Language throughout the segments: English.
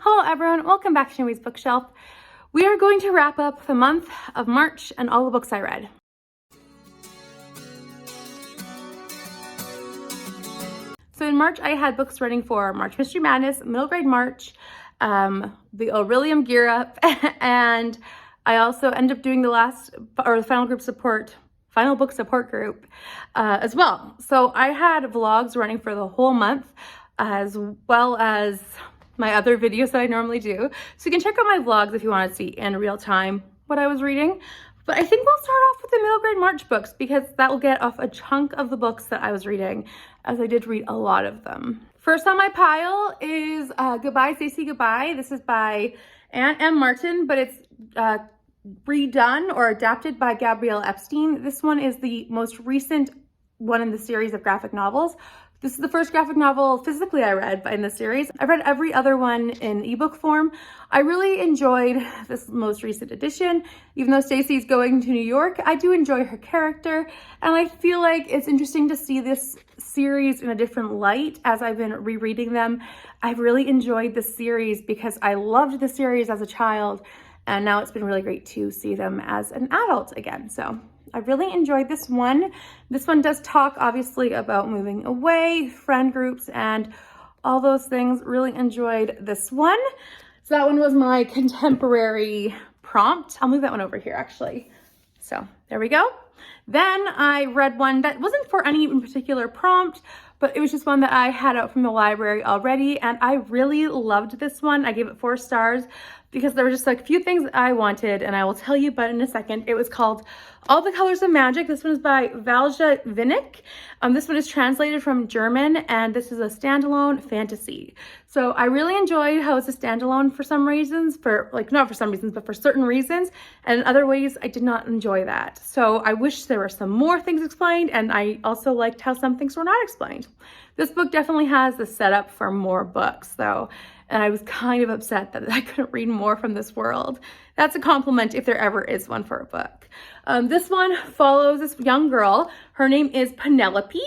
Hello everyone, welcome back to Jaime's Bookshelf. We are going to wrap up the month of March and all the books I read. So in March, I had books running for March Mystery Madness, Middle Grade March, the Aurelium Gear Up, and I also ended up doing the final book support group as well. So I had vlogs running for the whole month, as well as my other videos that I normally do. So you can check out my vlogs if you want to see in real time what I was reading. But I think we'll start off with the Middle Grade March books because that will get off a chunk of the books that I was reading, as I did read a lot of them. First on my pile is Goodbye, Stacey, Goodbye. This is by Anne M. Martin, but it's redone or adapted by Gabriela Epstein. This one is the most recent one in the series of graphic novels. This is the first graphic novel physically I read in the series. I've read every other one in ebook form. I really enjoyed this most recent edition. Even though Stacey's going to New York, I do enjoy her character, and I feel like it's interesting to see this series in a different light as I've been rereading them. I've really enjoyed this series because I loved the series as a child, and now it's been really great to see them as an adult again. So I really enjoyed this one. This one does talk obviously about moving away, friend groups, and all those things. Really enjoyed this one. So that one was my contemporary prompt. I'll move that one over here actually. So there we go. Then I read one that wasn't for any in particular prompt, but it was just one that I had out from the library already, and I really loved this one. I gave it 4 stars because there were just like a few things that I wanted, and I will tell you about in a second. It was called All the Colors of Magic. This one is by Valija. This one is translated from German, and this is a standalone fantasy. So I really enjoyed how it's a standalone for some reasons, not for some reasons, but for certain reasons. And in other ways, I did not enjoy that. So I wish there were some more things explained, and I also liked how some things were not explained. This book definitely has the setup for more books though, and I was kind of upset that I couldn't read more from this world. That's a compliment if there ever is one for a book. This one follows this young girl. Her name is Penelope.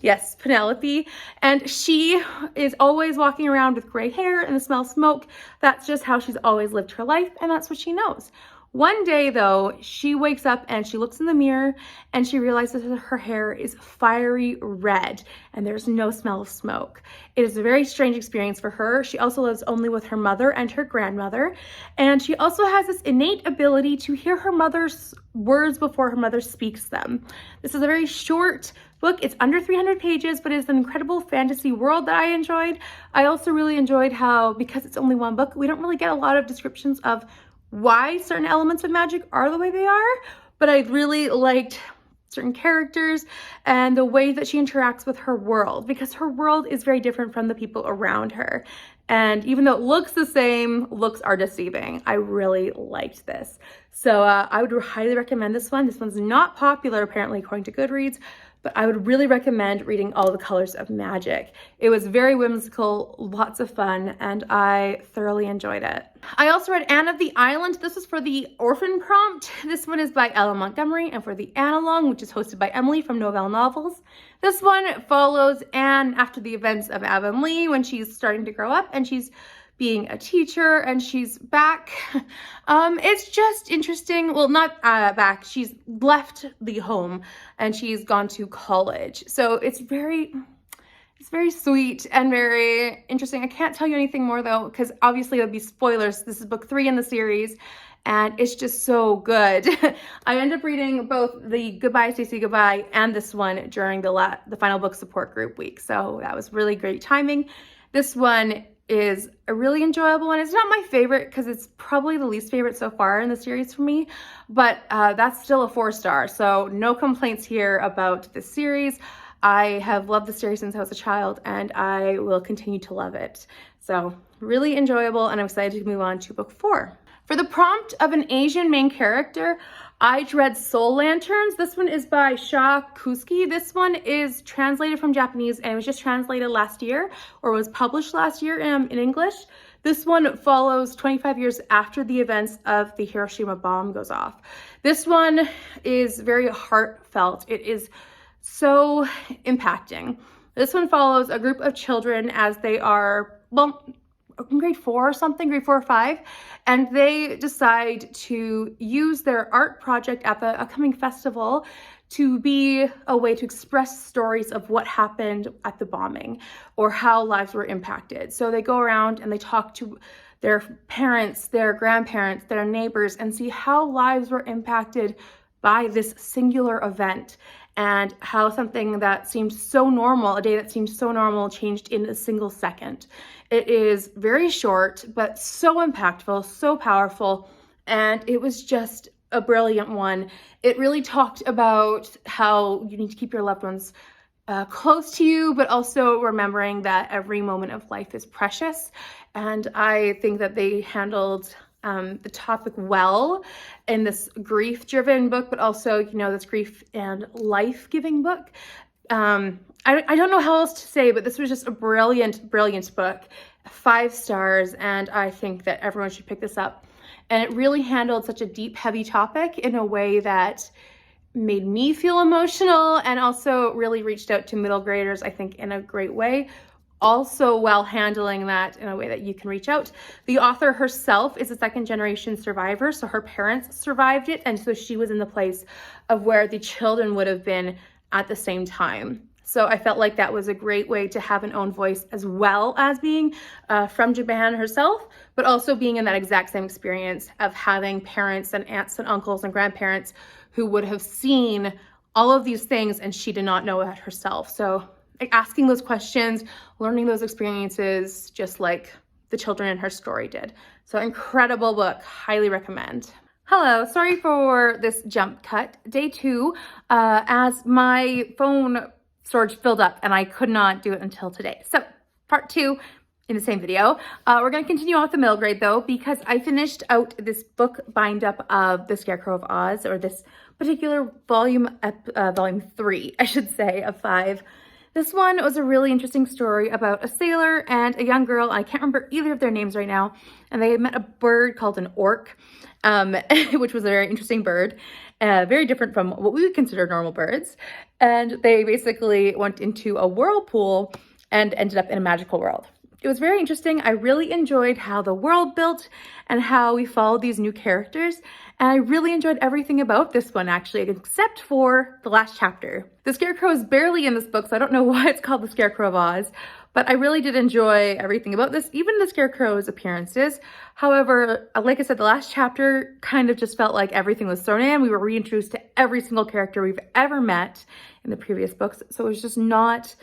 Yes, Penelope. And she is always walking around with gray hair and the smell of smoke. That's just how she's always lived her life, and that's what she knows. One day though, she wakes up and she looks in the mirror and she realizes that her hair is fiery red and there's no smell of smoke. It is a very strange experience for her. She also lives only with her mother and her grandmother. And she also has this innate ability to hear her mother's words before her mother speaks them. This is a very short book. It's under 300 pages, but it's an incredible fantasy world that I enjoyed. I also really enjoyed how, because it's only one book, we don't really get a lot of descriptions of why certain elements of magic are the way they are, but I really liked certain characters and the way that she interacts with her world, because her world is very different from the people around her. And even though it looks the same, looks are deceiving. I really liked this. So I would highly recommend this one. This one's not popular apparently according to Goodreads, but I would really recommend reading All the Colors of Magic. It was very whimsical, lots of fun, and I thoroughly enjoyed it. I also read Anne of the Island. This was for the orphan prompt. This one is by Ella Montgomery, and for the Analog, which is hosted by Emily from Novell Novels. This one follows Anne after the events of Avonlea when she's starting to grow up and she's being a teacher and she's back. It's just interesting. Well, not back. She's left the home and she's gone to college. So it's very sweet and very interesting. I can't tell you anything more though, because obviously it would be spoilers. This is book 3 in the series and it's just so good. I ended up reading both the Goodbye, Stacey, Goodbye and this one during the final book support group week. So that was really great timing. This one is a really enjoyable one. It's not my favorite because it's probably the least favorite so far in the series for me, but that's still a 4 star. So no complaints here about this series. I have loved the series since I was a child and I will continue to love it. So really enjoyable, and I'm excited to move on to book 4. For the prompt of an Asian main character, I read Soul Lanterns. This one is by Kuzki. This one is translated from Japanese and it was just translated last year, or was published last year in English. This one follows 25 years after the events of the Hiroshima bomb goes off. This one is very heartfelt. It is so impacting. This one follows a group of children as they are, well, in grade 4 or something, grade 4 or 5, and they decide to use their art project at the upcoming festival to be a way to express stories of what happened at the bombing or how lives were impacted. So they go around and they talk to their parents, their grandparents, their neighbors, and see how lives were impacted by this singular event, and how something that seemed so normal, a day that seemed so normal, changed in a single second. It is very short, but so impactful, so powerful, and it was just a brilliant one. It really talked about how you need to keep your loved ones close to you, but also remembering that every moment of life is precious. And I think that they handled the topic well in this grief-driven book, but also, you know, this grief and life-giving book. I don't know how else to say, but this was just a brilliant, brilliant book. 5 stars, and I think that everyone should pick this up. And it really handled such a deep, heavy topic in a way that made me feel emotional, and also really reached out to middle graders, I think, in a great way. Also, while handling that in a way that you can reach out. The author herself is a second-generation survivor, so her parents survived it, and so she was in the place of where the children would have been at the same time. So I felt like that was a great way to have an own voice, as well as being from Japan herself, but also being in that exact same experience of having parents and aunts and uncles and grandparents who would have seen all of these things, and she did not know that herself. So like asking those questions, learning those experiences, just like the children in her story did. So incredible book, highly recommend. Hello, sorry for this jump cut. Day 2, as my phone storage filled up and I could not do it until today. So part 2 in the same video. We're gonna continue on with the middle grade though, because I finished out this book bind up of The Scarecrow of Oz, or this particular volume 3, I should say, of 5. This one was a really interesting story about a sailor and a young girl. I can't remember either of their names right now. And they met a bird called an orc, which was a very interesting bird, very different from what we would consider normal birds. And they basically went into a whirlpool and ended up in a magical world. It was very interesting. I really enjoyed how the world built and how we followed these new characters. And I really enjoyed everything about this one, actually, except for the last chapter. The Scarecrow is barely in this book, so I don't know why it's called The Scarecrow of Oz, but I really did enjoy everything about this, even the Scarecrow's appearances. However, like I said, the last chapter kind of just felt like everything was thrown in. We were reintroduced to every single character we've ever met in the previous books, so it was just not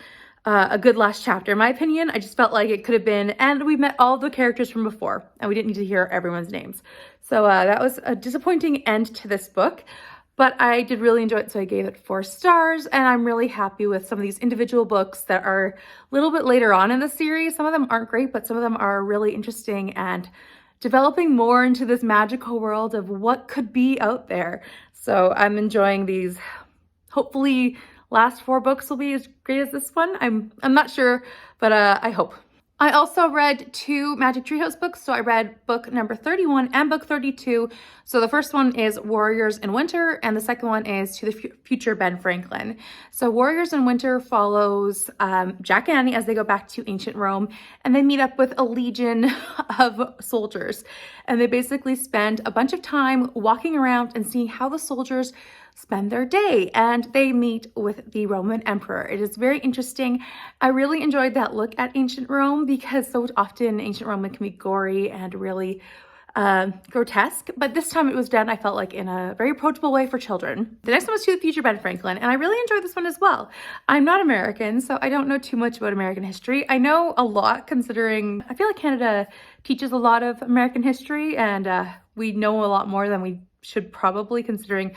a good last chapter, in my opinion. I just felt like it could have been, and we met all the characters from before, and we didn't need to hear everyone's names. So that was a disappointing end to this book, but I did really enjoy it, so I gave it 4 stars, and I'm really happy with some of these individual books that are a little bit later on in the series. Some of them aren't great, but some of them are really interesting and developing more into this magical world of what could be out there. So I'm enjoying these. Hopefully last 4 books will be as great as this one. I'm not sure, but I hope. I also read 2 Magic Treehouse books. So I read book number 31 and book 32. So the first one is Warriors in Winter, and the second one is To the Future Ben Franklin. So Warriors in Winter follows Jack and Annie as they go back to ancient Rome, and they meet up with a legion of soldiers. And they basically spend a bunch of time walking around and seeing how the soldiers spend their day, and they meet with the Roman emperor. It is very interesting. I really enjoyed that look at ancient Rome, because so often ancient Rome can be gory and really grotesque, but this time it was done, I felt like, in a very approachable way for children. The next one was To the Future Ben Franklin, and I really enjoyed this one as well. I'm not American, so I don't know too much about American history. I know a lot, considering I feel like Canada teaches a lot of American history, and we know a lot more than we should probably, considering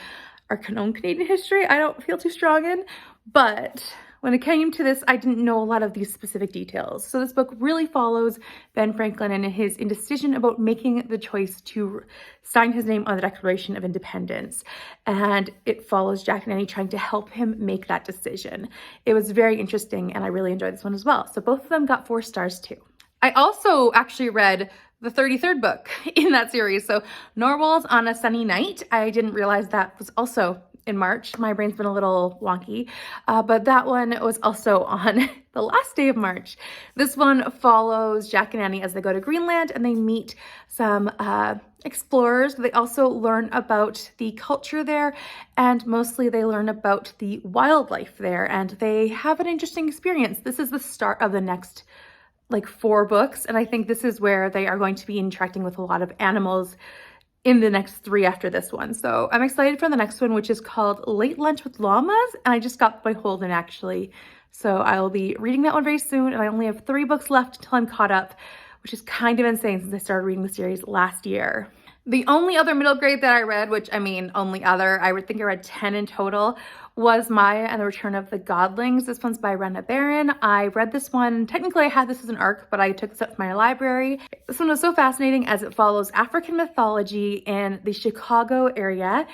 our own Canadian history. I don't feel too strong in, but when it came to this, I didn't know a lot of these specific details. So this book really follows Ben Franklin and his indecision about making the choice to sign his name on the Declaration of Independence. And it follows Jack and Annie trying to help him make that decision. It was very interesting, and I really enjoyed this one as well. So both of them got 4 stars too. I also actually read the 33rd book in that series. So Narwhals on a Sunny Night. I didn't realize that was also in March. My brain's been a little wonky, but that one was also on the last day of March. This one follows Jack and Annie as they go to Greenland and they meet some explorers. They also learn about the culture there, and mostly they learn about the wildlife there, and they have an interesting experience. This is the start of the next like 4 books, and I think this is where they are going to be interacting with a lot of animals in the next 3 after this one. So I'm excited for the next one, which is called Late Lunch with Llamas, and I just got my Holden actually. So I will be reading that one very soon, and I only have 3 books left until I'm caught up, which is kind of insane since I started reading the series last year. The only other middle grade that I read, which I mean, only other, I would think I read 10 in total, was Maya and the Return of the Godlings. This one's by Rena Barron. I read this one, technically I had this as an ARC, but I took this up from my library. This one was so fascinating as it follows African mythology in the Chicago area.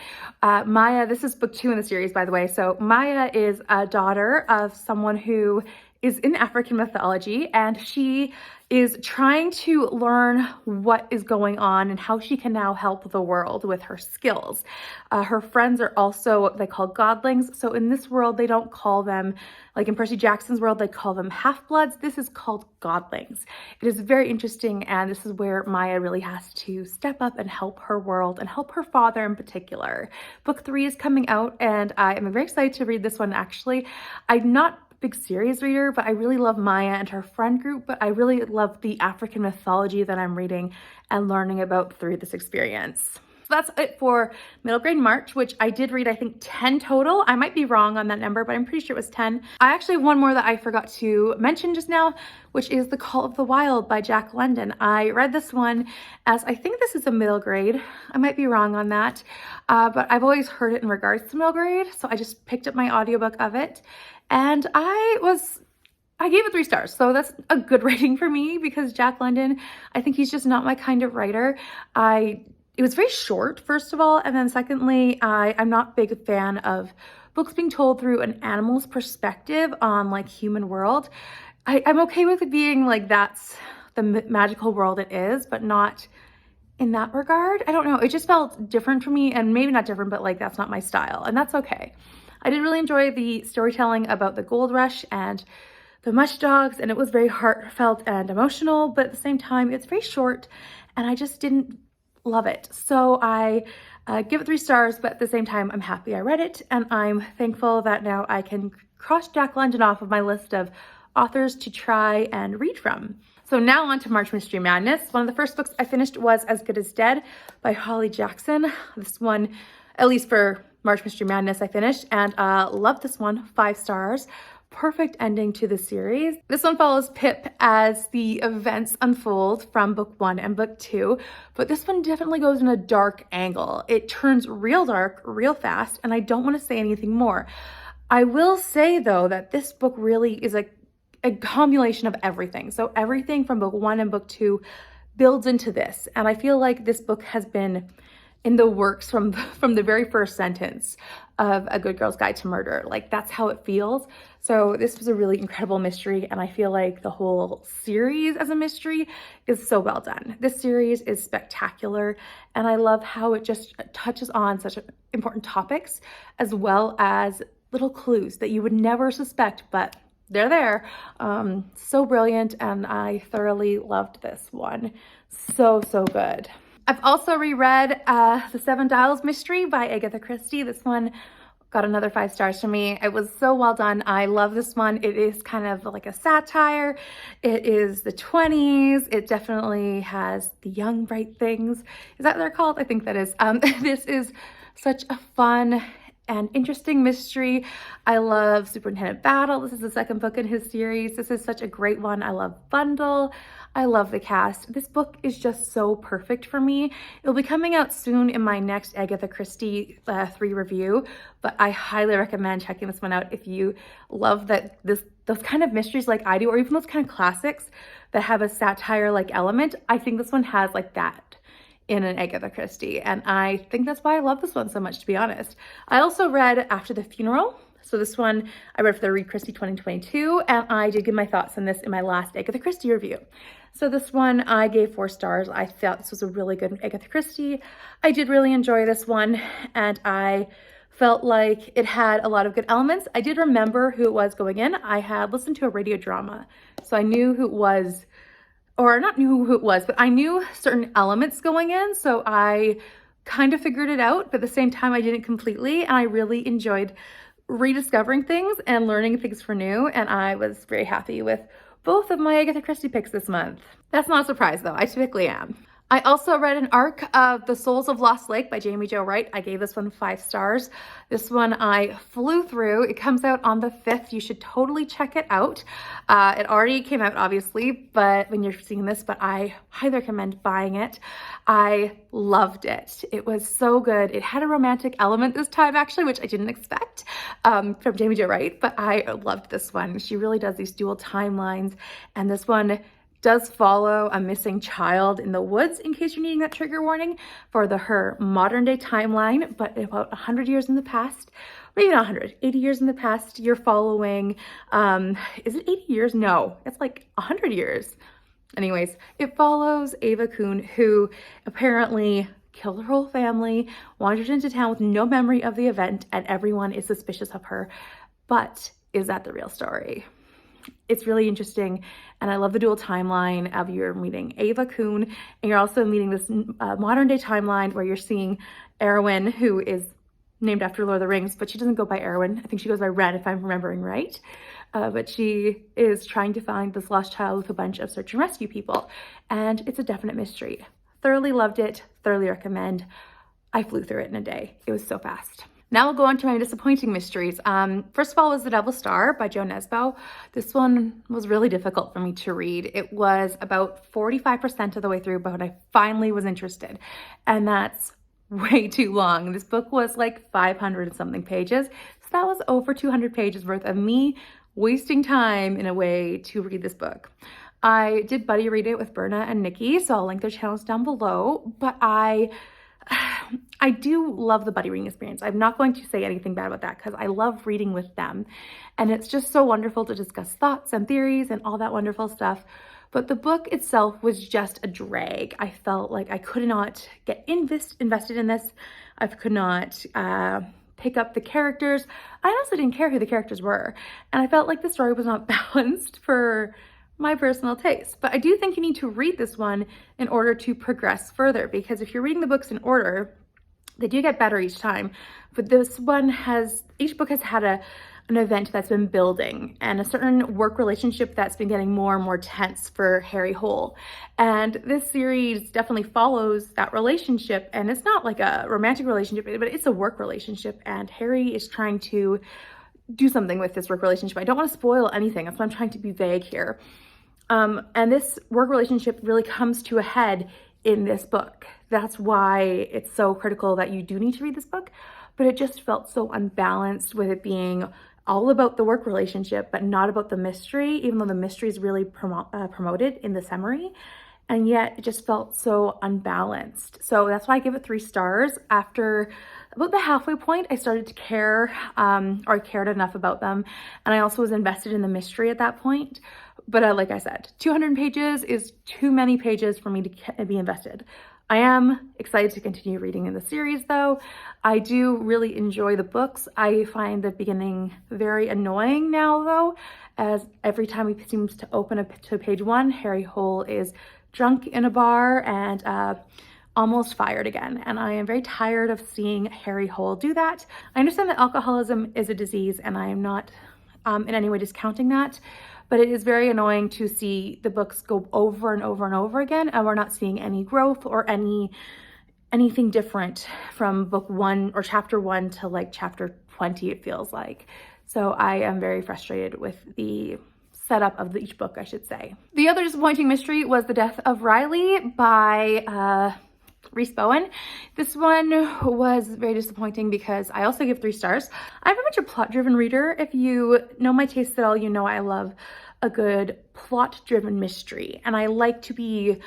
Maya, this is book 2 in the series, by the way. So Maya is a daughter of someone who is in African mythology, and she is trying to learn what is going on and how she can now help the world with her skills. Her friends are also what they call godlings. So in this world, they don't call them, like in Percy Jackson's world, they call them half-bloods. This is called godlings. It is very interesting, and this is where Maya really has to step up and help her world and help her father in particular. Book 3 is coming out, and I am very excited to read this one actually. I'm not big series reader, but I really love Maya and her friend group, but I really love the African mythology that I'm reading and learning about through this experience. So that's it for middle grade March, which I did read, I think 10 total. I might be wrong on that number, but I'm pretty sure it was 10. I actually have one more that I forgot to mention just now, which is The Call of the Wild by Jack London. I read this one as, I think this is a middle grade. I might be wrong on that, but I've always heard it in regards to middle grade, so I just picked up my audiobook of it. And I gave it 3 stars. So that's a good rating for me because Jack London, I think he's just not my kind of writer. It was very short, first of all. And then secondly, I'm not a big fan of books being told through an animal's perspective on like human world. I'm okay with it being like, that's the magical world it is, but not in that regard. I don't know. It just felt different for me, and maybe not different, but like that's not my style, and that's okay. I did really enjoy the storytelling about the gold rush and the mush dogs, and it was very heartfelt and emotional, but at the same time, it's very short, and I just didn't love it. So I give it 3 stars, but at the same time, I'm happy I read it, and I'm thankful that now I can cross Jack London off of my list of authors to try and read from. So now on to March Mystery Madness. One of the first books I finished was As Good as Dead by Holly Jackson. This one, at least for March Mystery Madness, I finished, and loved this one, 5 stars. Perfect ending to the series. This one follows Pip as the events unfold from book 1 and book 2, but this one definitely goes in a dark angle. It turns real dark real fast, and I don't want to say anything more. I will say though that this book really is a accumulation of everything. So everything from book 1 and book 2 builds into this, and I feel like this book has been in the works from the very first sentence of A Good Girl's Guide to Murder. Like, that's how it feels. So this was a really incredible mystery, and I feel like the whole series as a mystery is so well done. This series is spectacular, and I love how it just touches on such important topics as well as little clues that you would never suspect, but they're there. So brilliant, and I thoroughly loved this one. So good. I've also reread The Seven Dials Mystery by Agatha Christie. This one got another 5 stars from me. It was so well done. I love this one. It is kind of like a satire. It is the 20s. It definitely has the young, bright things. Is that what they're called? I think that is. This is such a fun and interesting mystery. I love Superintendent Battle. This is the 2nd book in his series. This is such a great one. I love Bundle. I love the cast. This book is just so perfect for me. It'll be coming out soon in my next Agatha Christie 3 review, but I highly recommend checking this one out if you love those kind of mysteries like I do, or even those kind of classics that have a satire-like element. I think this one has like that in an Agatha Christie, and I think that's why I love this one so much, to be honest. I also read After the Funeral. So this one I read for the Read Christie 2022, and I did give my thoughts on this in my last Agatha Christie review. So this one I gave 4 stars. I thought this was a really good Agatha Christie. I did really enjoy this one, and I Felt like it had a lot of good elements. I did remember who it was going in. I had listened to a radio drama, so I knew who it was, or not knew who it was, but I knew certain elements going in, so I kind of figured it out, but at the same time I didn't completely, and I really enjoyed rediscovering things and learning things for new, and I was very happy with both of my Agatha Christie picks this month. That's not a surprise though, I typically am. I also read an arc of The Souls of Lost Lake by Jaime Jo Wright. I gave this one 5 stars. This one I flew through. It comes out on the 5th. You should totally check it out. It already came out, obviously, but when you're seeing this, but I highly recommend buying it. I loved it. It was so good. It had a romantic element this time, actually, which I didn't expect from Jaime Jo Wright, but I loved this one. She really does these dual timelines, and this one does follow a missing child in the woods, in case you're needing that trigger warning, for her modern day timeline, but about 100 years in the past, maybe not 100, 80 years in the past, you're following, is it 80 years? No, it's like 100 years. Anyways, it follows Ava Kuhn, who apparently killed her whole family, wandered into town with no memory of the event, and everyone is suspicious of her. But is that the real story? It's really interesting, and I love the dual timeline of you're meeting Ava Kuhn, and you're also meeting this modern day timeline where you're seeing Erwin, who is named after Lord of the Rings, but she doesn't go by Erwin. I think she goes by Ren, if I'm remembering right. But she is trying to find this lost child with a bunch of search and rescue people, and it's a definite mystery. Thoroughly loved it, thoroughly recommend. I flew through it in a day. It was so fast. Now we'll go on to my disappointing mysteries. First of all was The Devil's Star by Jo Nesbo. This one was really difficult for me to read. It was about 45% of the way through, but I finally was interested, and that's way too long. This book was like 500 and something pages, so that was over 200 pages worth of me wasting time in a way to read this book. I did buddy read it with Berna and Nikki, so I'll link their channels down below, but I do love the buddy reading experience. I'm not going to say anything bad about that because I love reading with them, and it's just so wonderful to discuss thoughts and theories and all that wonderful stuff. But the book itself was just a drag. I felt like I could not get invested in this. I could not pick up the characters. I honestly didn't care who the characters were, and I felt like the story was not balanced for my personal taste. But I do think you need to read this one in order to progress further, because if you're reading the books in order, they do get better each time. But this one each book has had an event that's been building, and a certain work relationship that's been getting more and more tense for Harry Hole. And this series definitely follows that relationship, and it's not like a romantic relationship, but it's a work relationship, and Harry is trying to do something with this work relationship. I don't want to spoil anything, that's why I'm trying to be vague here. And this work relationship really comes to a head in this book. That's why it's so critical that you do need to read this book, but it just felt so unbalanced with it being all about the work relationship, but not about the mystery, even though the mystery is really promoted in the summary. And yet it just felt so unbalanced. So that's why I give it 3 stars. After about the halfway point, I started to care, or I cared enough about them. And I also was invested in the mystery at that point. But like I said, 200 pages is too many pages for me to be invested. I am excited to continue reading in the series though. I do really enjoy the books. I find the beginning very annoying now though, as every time he seems to open up to page 1, Harry Hole is drunk in a bar and almost fired again. And I am very tired of seeing Harry Hole do that. I understand that alcoholism is a disease, and I am not in any way discounting that, but it is very annoying to see the books go over and over and over again, and we're not seeing any growth or anything different from book 1 or chapter 1 to like chapter 20, it feels like. So I am very frustrated with the setup of each book, I should say. The other disappointing mystery was The Death of Riley by Rhys Bowen. This one was very disappointing because I also give 3 stars. I'm very much a plot-driven reader. If you know my taste at all, you know I love a good plot-driven mystery, and I like to be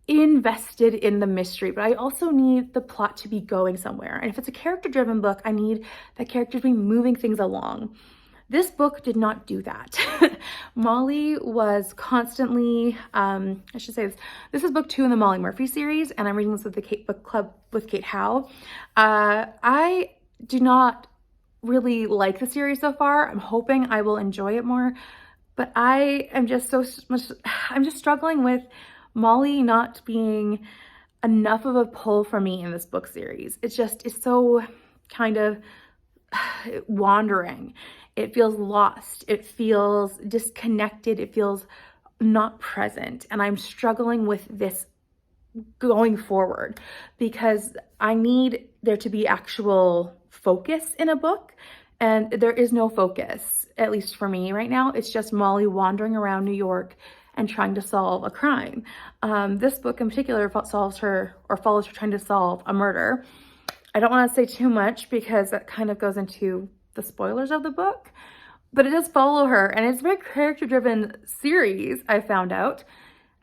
invested in the mystery, but I also need the plot to be going somewhere. And if it's a character-driven book, I need the characters to be moving things along. This book did not do that. Molly was constantly, I should say this is book 2 in the Molly Murphy series, and I'm reading this with the Kate Book Club with Kate Howe. I do not really like the series so far. I'm hoping I will enjoy it more, but I am just so much, I'm just struggling with Molly not being enough of a pull for me in this book series. It's so kind of wandering. It feels lost. It feels disconnected. It feels not present. And I'm struggling with this going forward because I need there to be actual focus in a book, and there is no focus, at least for me right now. It's just Molly wandering around New York and trying to solve a crime. This book in particular follows her trying to solve a murder. I don't want to say too much because that kind of goes into the spoilers of the book, but it does follow her, and it's a very character-driven series, I found out.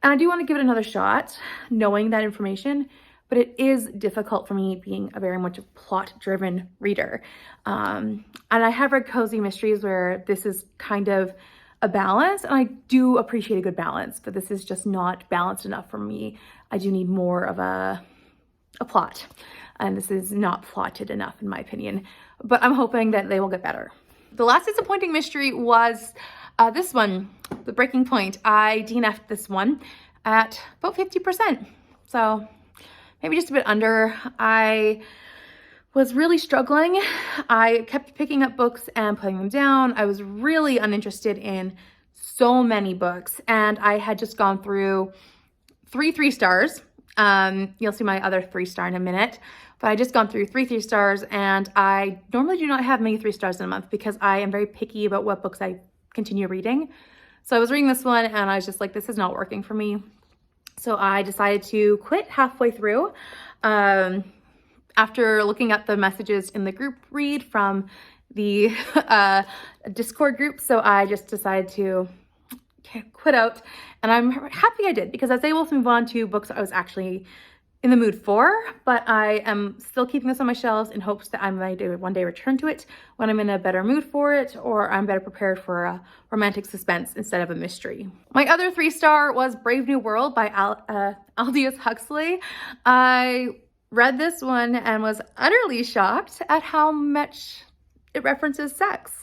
And I do want to give it another shot, knowing that information, but it is difficult for me being a very much plot-driven reader. And I have read cozy mysteries where this is kind of a balance, and I do appreciate a good balance, but this is just not balanced enough for me. I do need more of a plot, and this is not plotted enough in my opinion, but I'm hoping that they will get better. The last disappointing mystery was this one, The Breaking Point. I DNF'd this one at about 50%, so maybe just a bit under. I was really struggling. I kept picking up books and putting them down. I was really uninterested in so many books, and I had just gone through 3 stars. You'll see my other 3-star in a minute, but I just gone through 3 stars, and I normally do not have many 3 stars in a month because I am very picky about what books I continue reading. So I was reading this one and I was just like, this is not working for me. So I decided to quit halfway through after looking at the messages in the group read from the Discord group. So I just decided to quit out, and I'm happy I did because I was able to move on to books I was actually in the mood for, but I am still keeping this on my shelves in hopes that I might one day return to it when I'm in a better mood for it, or I'm better prepared for a romantic suspense instead of a mystery. My other 3-star was Brave New World by Aldous Huxley. I read this one and was utterly shocked at how much it references sex.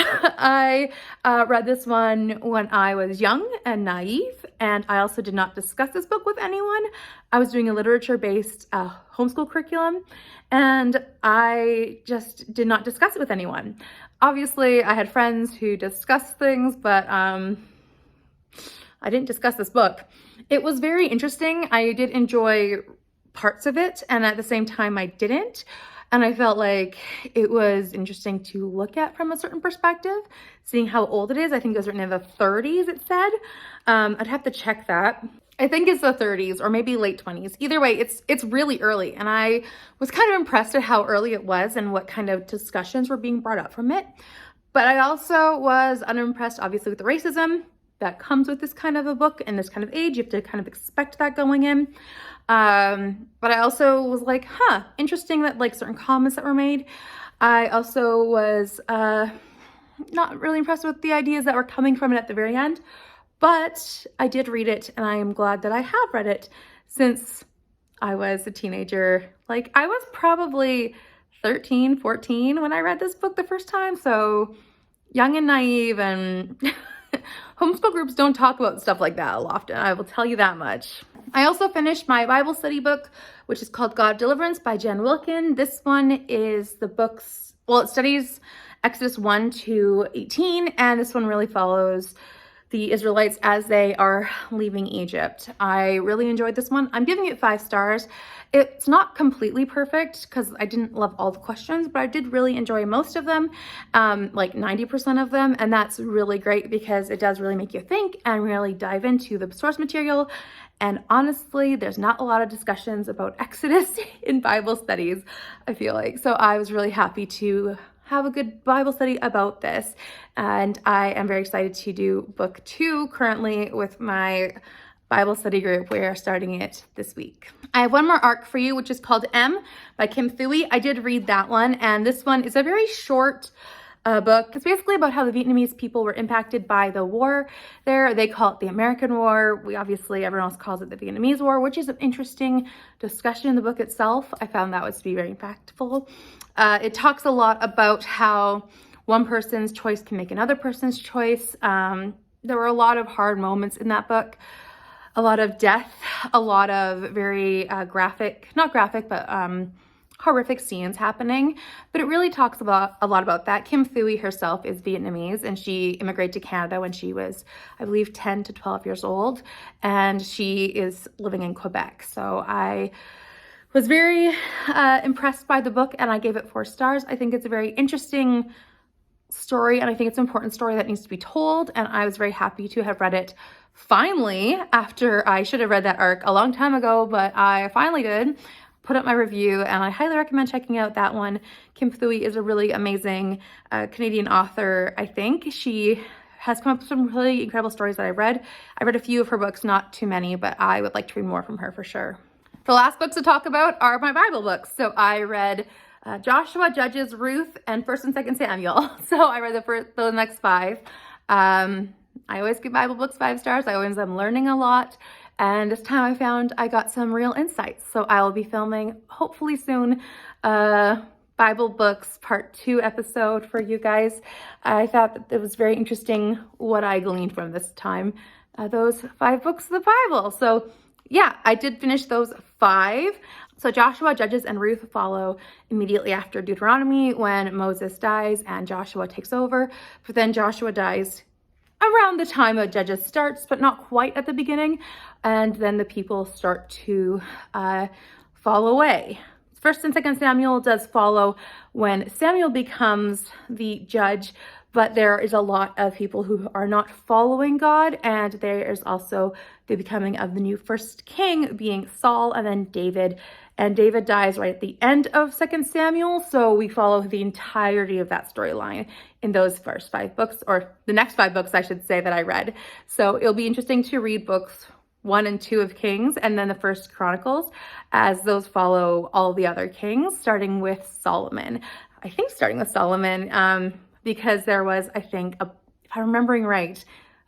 I read this one when I was young and naive, and I also did not discuss this book with anyone. I was doing a literature-based homeschool curriculum, and I just did not discuss it with anyone. Obviously, I had friends who discussed things, but I didn't discuss this book. It was very interesting. I did enjoy parts of it, and at the same time, I didn't. And I felt like it was interesting to look at from a certain perspective, seeing how old it is. I think it was written in the 30s, it said. I'd have to check that. I think it's the 30s or maybe late 20s. Either way, it's really early. And I was kind of impressed at how early it was and what kind of discussions were being brought up from it. But I also was unimpressed, obviously, with the racism that comes with this kind of a book and this kind of age. You have to kind of expect that going in. But I also was like, interesting that like certain comments that were made. I also was not really impressed with the ideas that were coming from it at the very end, but I did read it, and I am glad that I have read it since I was a teenager. Like, I was probably 13, 14 when I read this book the first time, so young and naive, and homeschool groups don't talk about stuff like that often, I will tell you that much. I also finished my Bible study book, which is called Deliverance by Jen Wilkin. This one is the book's, well, it studies Exodus 1 to 18, and this one really follows the Israelites as they are leaving Egypt. I really enjoyed this one. I'm giving it 5 stars. It's not completely perfect because I didn't love all the questions, but I did really enjoy most of them, like 90% of them. And that's really great because it does really make you think and really dive into the source material. And honestly, there's not a lot of discussions about Exodus in Bible studies, I feel like. So I was really happy to have a good Bible study about this. And I am very excited to do book 2 currently with my Bible study group. We are starting it this week. I have one more arc for you, which is called M by Kim Thuy. I did read that one, and this one is a very short book. It's basically about how the Vietnamese people were impacted by the war there. They call it the American War. Everyone else calls it the Vietnamese War, which is an interesting discussion in the book itself. I found that was to be very impactful. It talks a lot about how one person's choice can make another person's choice. There were a lot of hard moments in that book, a lot of death, a lot of very horrific scenes happening, but it really talks a lot about that. Kim Thuy herself is Vietnamese, and she immigrated to Canada when she was, I believe, 10 to 12 years old, and she is living in Quebec. So I was very impressed by the book, and I gave it 4 stars. I think it's a very interesting story, and I think it's an important story that needs to be told, and I was very happy to have read it finally, after I should have read that arc a long time ago, but I finally did. Put up my review, and I highly recommend checking out that one. Kim Thuy is a really amazing Canadian author, I think. She has come up with some really incredible stories that I read. I read a few of her books, not too many, but I would like to read more from her for sure. The last books to talk about are my Bible books. So I read Joshua, Judges, Ruth, and 1st and 2nd Samuel. So I read the next 5. I always give Bible books 5 stars. I always am learning a lot. And this time I found I got some real insights. So I will be filming, hopefully soon, Bible Books Part 2 episode for you guys. I thought that it was very interesting what I gleaned from this time, those 5 books of the Bible. So yeah, I did finish those 5. So Joshua, Judges, and Ruth follow immediately after Deuteronomy when Moses dies and Joshua takes over. But then Joshua dies around the time that Judges starts, but not quite at the beginning. And then the people start to fall away. 1st and 2nd Samuel does follow when Samuel becomes the judge, but there is a lot of people who are not following God, and there is also the becoming of the new first king being Saul and then David. And David dies right at the end of 2nd Samuel, so we follow the entirety of that storyline in those first 5 books, or the next 5 books, I should say, that I read. So it'll be interesting to read books 1 and 2 of Kings, and then the 1st Chronicles, as those follow all the other kings, starting with Solomon. I think starting with Solomon, because there was, I think, if I'm remembering right,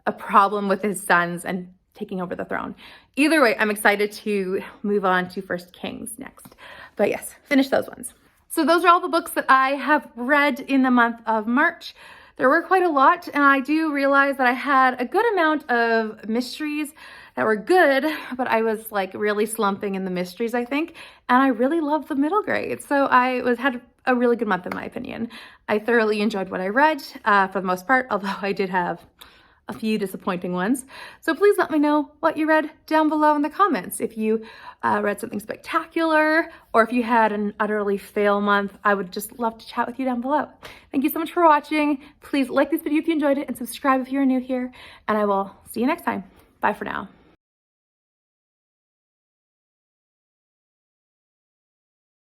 a problem with his sons and taking over the throne. Either way, I'm excited to move on to 1st Kings next. But yes, finish those ones. So those are all the books that I have read in the month of March. There were quite a lot, and I do realize that I had a good amount of mysteries that were good, but I was like really slumping in the mysteries, I think, and I really loved the middle grade. So I had a really good month in my opinion. I thoroughly enjoyed what I read for the most part, although I did have a few disappointing ones. So please let me know what you read down below in the comments. If you read something spectacular, or if you had an utterly fail month, I would just love to chat with you down below. Thank you so much for watching. Please like this video if you enjoyed it, and subscribe if you're new here, and I will see you next time. Bye for now.